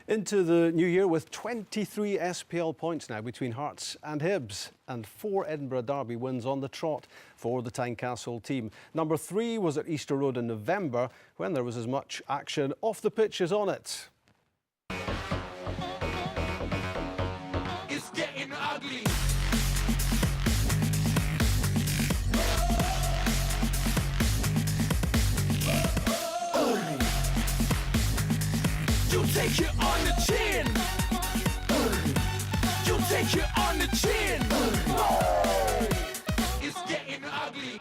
Into the new year with 23 SPL points now between Hearts and Hibs, and 4 Edinburgh Derby wins on the trot for the Tynecastle team. Number 3 was at Easter Road in November, when there was as much action off the pitch as on it. It's getting ugly. You take it on the chin. You take it on the chin. It's getting ugly.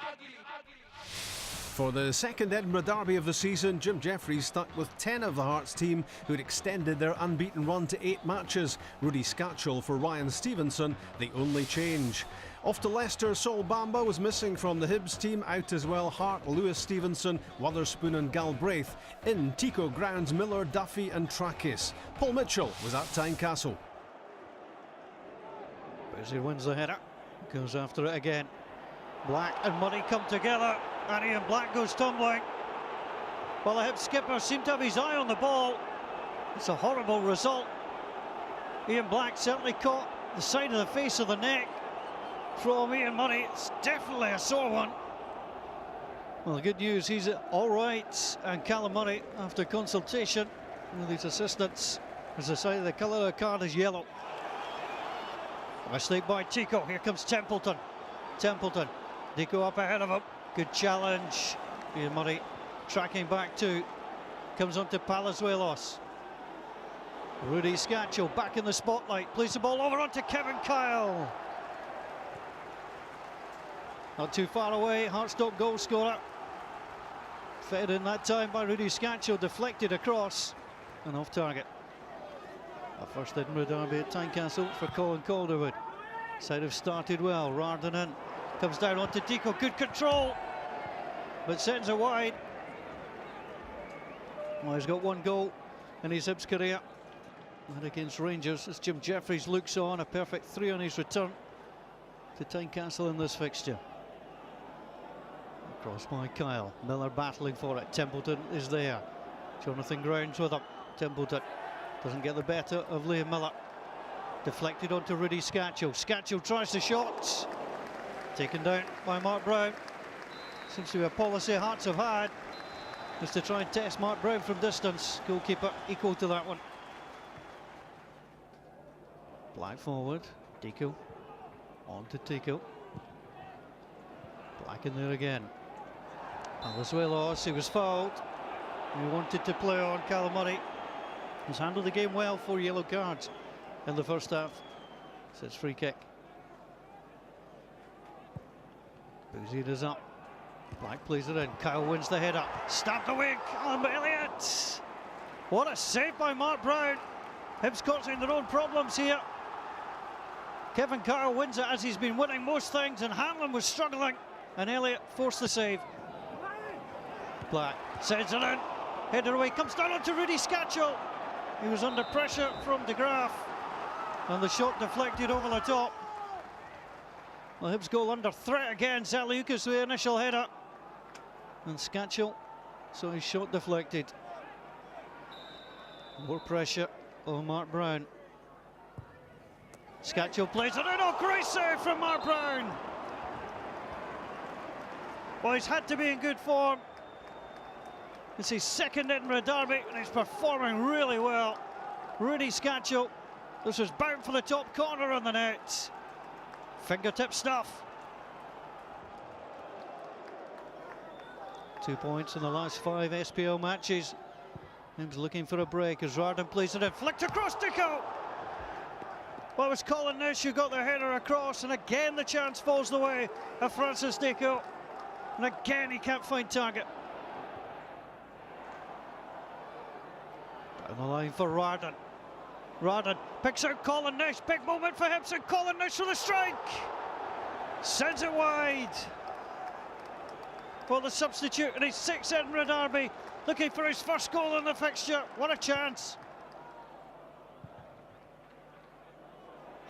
For the second Edinburgh Derby of the season, Jim Jeffries stuck with 10 of the Hearts team who'd extended their unbeaten run to 8 matches. Rudy Scatchell for Ryan Stevenson, the only change. Off to Leicester, Sol Bamba was missing from the Hibs team, out as well Hart, Lewis Stevenson, Wotherspoon and Galbraith. In Tico grounds, Miller, Duffy and Trakis. Paul Mitchell was at Tynecastle. Busy wins the header, goes after it again. Black and Murray come together, and Ian Black goes tumbling. Well, the Hibs skipper seemed to have his eye on the ball. It's a horrible result. Ian Black certainly caught the side of the face of the neck from Ian Murray. It's definitely a sore one. Well, the good news, he's all right, and Callum Murray, after consultation with his assistants, has decided the colour of the card is yellow. Mistake by Tico. Here comes Templeton. Tico up ahead of him. Good challenge. Ian Murray tracking back too. Comes on to Palazuelos. Rudy Scatchell back in the spotlight. Plays the ball over onto Kevin Kyle. Not too far away. Hearts top goal scorer. Fed in that time by Rudy Scatchell. Deflected across and off target. Our first Edinburgh Derby at Tynecastle for Colin Calderwood. Side have started well. Rarden in. Comes down onto Tico. Good control, but sends it wide. Well, he's got 1 goal in his Hibs career, and against Rangers as Jim Jeffries looks on. A perfect 3 on his return to Tynecastle in this fixture. Across by Kyle. Miller battling for it. Templeton is there. Jonathan Grounds with him. Templeton doesn't get the better of Liam Miller. Deflected onto Rudy Scatchell. Scatchell tries the shot. Taken down by Mark Brown. Seems to be a policy Hearts have had, is to try and test Mark Brown from distance. Goalkeeper equal to that one. Black forward. Tico. On to Tico. Black in there again. Palazuelos, he was fouled. He wanted to play on. Callum Murray has handled the game well. 4 yellow cards in the first half. So it's free kick. Boozied is up. Black plays it in. Kyle wins the header. Stabbed away. Callum Elliott. What a save by Mark Brown. Hibs causing their own problems here. Kevin Kyle wins it as he's been winning most things, and Hanlon was struggling, and Elliott forced the save. Black sends it in. Header away. Comes down onto Rudy Scatchell. He was under pressure from De Graaf, and the shot deflected over the top. Well, Hibs goal under threat again. Zaliukas the initial header, and Scatchell, so his shot deflected. More pressure on Mark Brown. Scatchell plays it in. Oh, great save from Mark Brown. Well, he's had to be in good form. It's his second Edinburgh Derby, and he's performing really well. Rudy Scatchell. This was bound for the top corner on the net. Fingertip stuff. 2 points in the last 5 SPL matches. Hibs looking for a break as Rarden plays it in. Flicked across Tico. Well, it was Colin Nish who got the header across, and again the chance falls the way of Francis Tico. And again he can't find target. Down the line for Rarden. Rarden picks out Colin Nish. Big moment for Hibs, and Colin Nish with a strike. Sends it wide. Well, the substitute in his 6th Edinburgh Derby, looking for his first goal in the fixture. What a chance.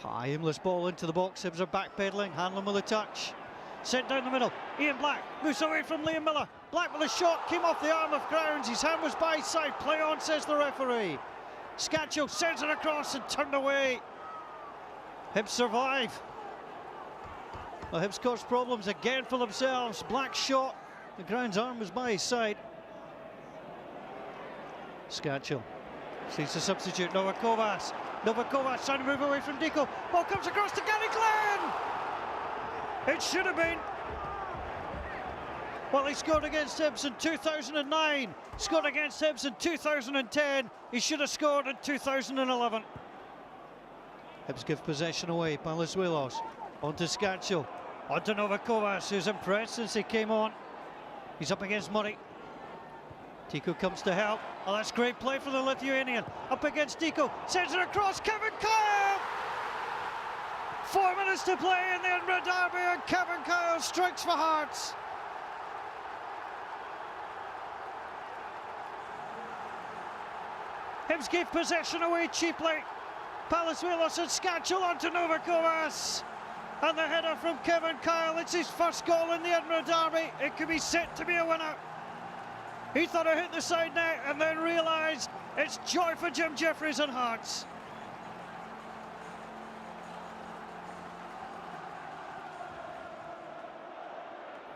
High aimless ball into the box. Hibs are backpedaling. Hanlon with a touch. Sent down the middle. Ian Black moves away from Liam Miller. Black with a shot. Came off the arm of Grounds. His hand was by his side. Play on, says the referee. Scatchell sends it across and turned away. Hibs survive. Well, Hibs caused problems again for themselves. Black shot. The ground's arm was by his side. Scatchell sees the substitute, Novakovas. Novakovas trying to move away from Deco. Ball comes across to Gary Glenn. It should have been. Well, he scored against Hibs in 2009, scored against Hibs in 2010. He should have scored in 2011. Hibs give possession away. Palazuelos on to Scatchell. On to Novakovas, who's impressed since he came on. He's up against Murray. Tico comes to help. Oh, that's great play for the Lithuanian. Up against Tico, sends it across. Kevin Kyle! 4 minutes to play in the Edinburgh Derby, and Kevin Kyle strikes for Hearts. Hibs gave possession away cheaply. Palazuelos and Scatchell onto Novakovas. And the header from Kevin Kyle. It's his first goal in the Edinburgh Derby. It could be set to be a winner. He thought it hit the side net and then realised it's joy for Jim Jeffries and Hearts.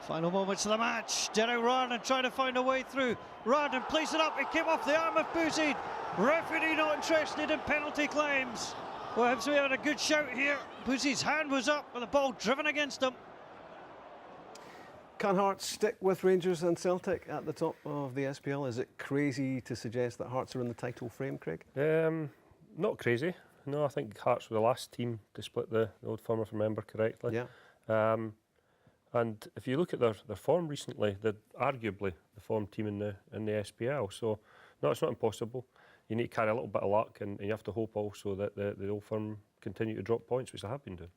Final moments of the match. Derek Rarden trying to find a way through. Rarden plays it up. It came off the arm of Boozy. Referee not interested in penalty claims. Well, Hibs, we had a good shout here. Boozy's hand was up with the ball driven against him. Can Hearts stick with Rangers and Celtic at the top of the SPL? Is it crazy to suggest that Hearts are in the title frame, Craig? Not crazy. No, I think Hearts were the last team to split the Old Firm, if I remember correctly. Yeah. And if you look at their form recently, they're arguably the form team in the SPL. So, no, it's not impossible. You need to carry a little bit of luck, and you have to hope also that the Old Firm continue to drop points, which they have been doing.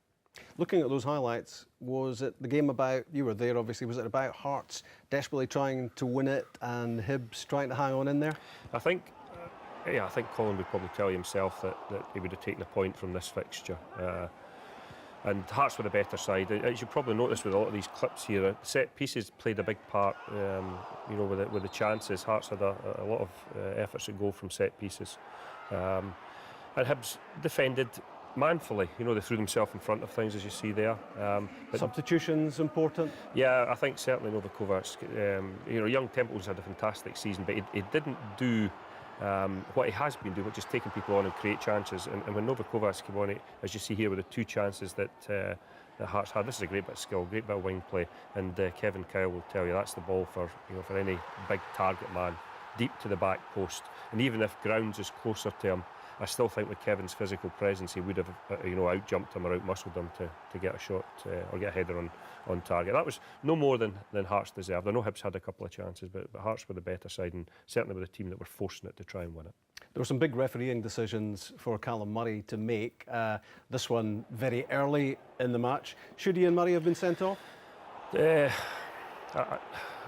Looking at those highlights, was it the game about, you were there obviously, was it about Hearts desperately trying to win it and Hibs trying to hang on in there? I think Colin would probably tell you himself that he would have taken a point from this fixture. And Hearts were the better side. As you probably noticed with a lot of these clips here, set pieces played a big part. With the chances, Hearts had a lot of efforts at goal from set pieces, and Hibs defended manfully. They threw themselves in front of things, as you see there. Substitutions important? Yeah, I think certainly Novakovas. Young Temple's had a fantastic season, but he didn't do what he has been doing, which is taking people on and create chances. And when Novakovas came on, as you see here with the two chances that Hearts had, this is a great bit of skill, great bit of wing play. And Kevin Kyle will tell you that's the ball for any big target man, deep to the back post. And even if Grounds is closer to him, I still think with Kevin's physical presence, he would have out-jumped him or out-muscled him to get a shot or get a header on target. That was no more than Hearts deserved. I know Hibs had a couple of chances, but Hearts were the better side, and certainly with a team that were forcing it to try and win it. There were some big refereeing decisions for Callum Murray to make. This one very early in the match. Should Ian Murray have been sent off?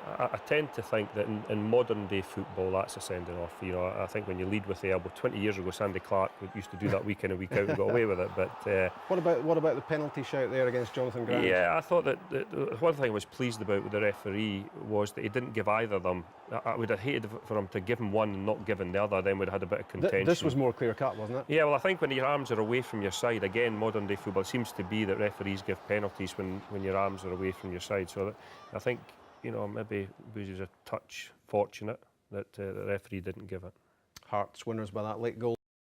I tend to think that in modern day football that's a sending off. I think when you lead with the elbow, 20 years ago Sandy Clark used to do that week in and week out and got away with it. But what about the penalty shout there against Jonathan Grant? Yeah, I thought that one thing I was pleased about with the referee was that he didn't give either of them. I would have hated for him to give him one and not given the other, then we'd have had a bit of contention. This was more clear cut, wasn't it? Yeah, well, I think when your arms are away from your side, again, modern day football, it seems to be that referees give penalties when your arms are away from your side. So I think maybe Boozy was a touch fortunate that the referee didn't give it. Hearts winners by that late goal.